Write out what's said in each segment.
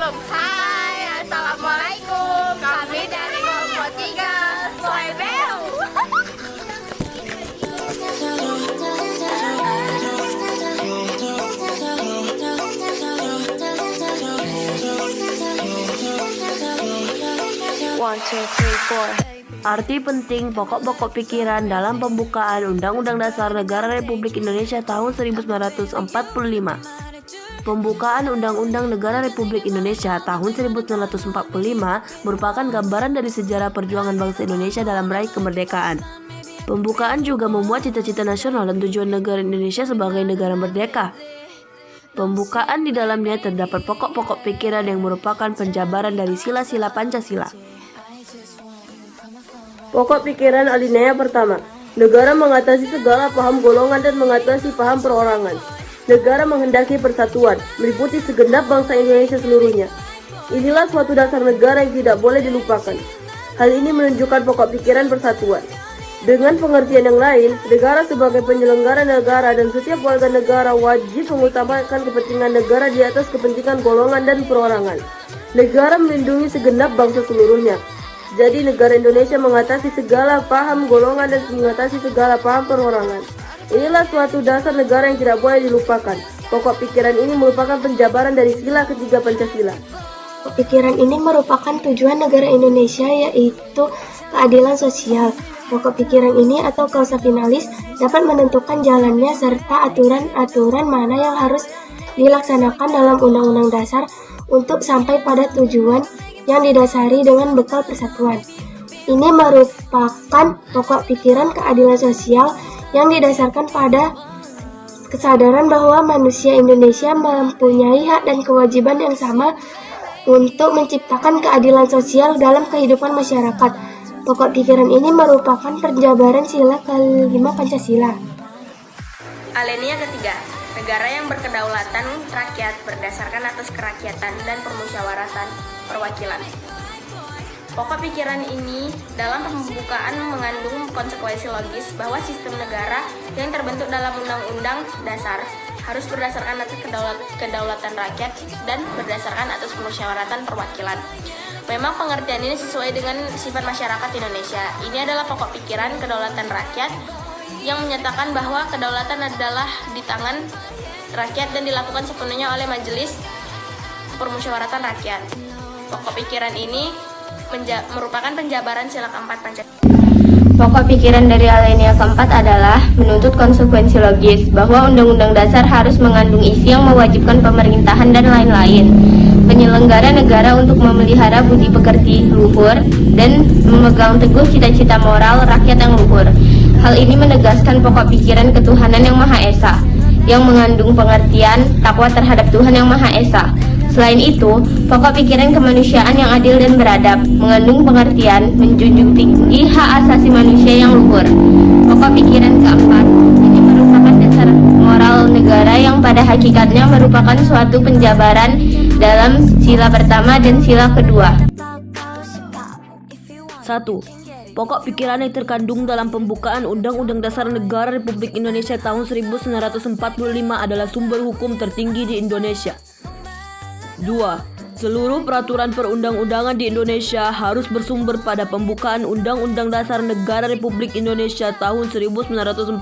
Assalamualaikum. Hai, Assalamualaikum. Kami dari kelompok 3 Soebel. One, two, three, four. Arti penting pokok-pokok pikiran dalam pembukaan Undang-Undang Dasar Negara Republik Indonesia tahun 1945. Pembukaan Undang-Undang Negara Republik Indonesia tahun 1945 merupakan gambaran dari sejarah perjuangan bangsa Indonesia dalam meraih kemerdekaan. Pembukaan juga memuat cita-cita nasional dan tujuan negara Indonesia sebagai negara merdeka. Pembukaan di dalamnya terdapat pokok-pokok pikiran yang merupakan penjabaran dari sila-sila Pancasila. Pokok pikiran alinea pertama. Negara mengatasi segala paham golongan dan mengatasi paham perorangan. Negara menghendaki persatuan, meliputi segenap bangsa Indonesia seluruhnya. Inilah suatu dasar negara yang tidak boleh dilupakan. Hal ini menunjukkan pokok pikiran persatuan. Dengan pengertian yang lain, negara sebagai penyelenggara negara dan setiap warga negara wajib mengutamakan kepentingan negara di atas kepentingan golongan dan perorangan. Negara melindungi segenap bangsa seluruhnya. Jadi negara Indonesia mengatasi segala paham golongan dan mengatasi segala paham perorangan. Inilah suatu dasar negara yang tidak boleh dilupakan. Pokok pikiran ini merupakan penjabaran dari sila ketiga Pancasila. Pikiran ini merupakan tujuan negara Indonesia, yaitu keadilan sosial. Pokok pikiran ini atau klausa finalis dapat menentukan jalannya serta aturan-aturan mana yang harus dilaksanakan dalam Undang-Undang Dasar untuk sampai pada tujuan yang didasari dengan bekal persatuan. Ini merupakan pokok pikiran keadilan sosial yang didasarkan pada kesadaran bahwa manusia Indonesia mempunyai hak dan kewajiban yang sama untuk menciptakan keadilan sosial dalam kehidupan masyarakat. Pokok pikiran ini merupakan penjabaran sila kelima Pancasila. Alinea ketiga, negara yang berkedaulatan rakyat berdasarkan atas kerakyatan dan permusyawaratan perwakilan. Pokok pikiran ini dalam pembukaan mengandung konsekuensi logis bahwa sistem negara yang terbentuk dalam Undang-Undang Dasar harus berdasarkan atas kedaulatan rakyat dan berdasarkan atas permusyawaratan perwakilan. Memang pengertian ini sesuai dengan sifat masyarakat Indonesia. Ini adalah pokok pikiran kedaulatan rakyat yang menyatakan bahwa kedaulatan adalah di tangan rakyat dan dilakukan sepenuhnya oleh Majelis Permusyawaratan Rakyat. Pokok pikiran ini merupakan penjabaran sila keempat Pancasila. Pokok pikiran dari alinea keempat adalah menuntut konsekuensi logis bahwa Undang-Undang Dasar harus mengandung isi yang mewajibkan pemerintahan dan lain-lain. Penyelenggara negara untuk memelihara budi pekerti luhur dan memegang teguh cita-cita moral rakyat yang luhur. Hal ini menegaskan pokok pikiran ketuhanan yang Maha Esa, yang mengandung pengertian takwa terhadap Tuhan yang Maha Esa. Selain itu, pokok pikiran kemanusiaan yang adil dan beradab, mengandung pengertian menjunjung tinggi hak asasi manusia yang luhur. Pokok pikiran keempat, ini merupakan dasar moral negara yang pada hakikatnya merupakan suatu penjabaran dalam sila pertama dan sila kedua. 1. Pokok pikiran yang terkandung dalam pembukaan Undang-Undang Dasar Negara Republik Indonesia tahun 1945 adalah sumber hukum tertinggi di Indonesia. 2. Seluruh peraturan perundang-undangan di Indonesia harus bersumber pada pembukaan Undang-Undang Dasar Negara Republik Indonesia tahun 1945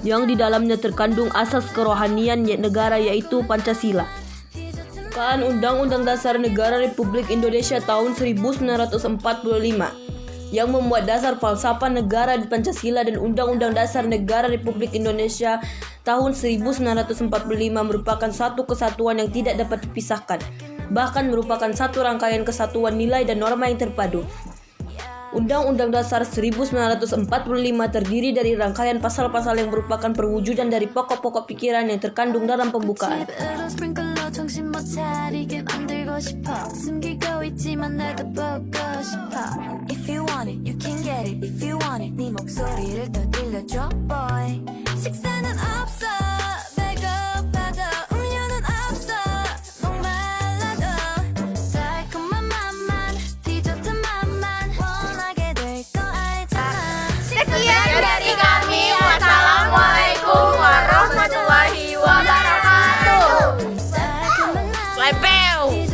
yang di dalamnya terkandung asas kerohanian negara yaitu Pancasila. Pembukaan Undang-Undang Dasar Negara Republik Indonesia tahun 1945 yang memuat dasar falsafah negara di Pancasila dan Undang-Undang Dasar Negara Republik Indonesia tahun 1945 merupakan satu kesatuan yang tidak dapat dipisahkan, bahkan merupakan satu rangkaian kesatuan nilai dan norma yang terpadu. Undang-Undang Dasar 1945 terdiri dari rangkaian pasal-pasal yang merupakan perwujudan dari pokok-pokok pikiran yang terkandung dalam pembukaan. 정신 못 차리게 만들고 싶어 숨기고 있지만 나도 보고 싶어 If you want it, you can get it If you want it, 네 목소리를 더 들려줘 boy 식사는 없어 배고파도 음료는 없어 목말라도 달콤한 맛만 디저트 맛만 원하게 될 거 알잖아 Sekian dari kami. Wassalamualaikum warahmatullahi wabarakatuh. Soy Bel.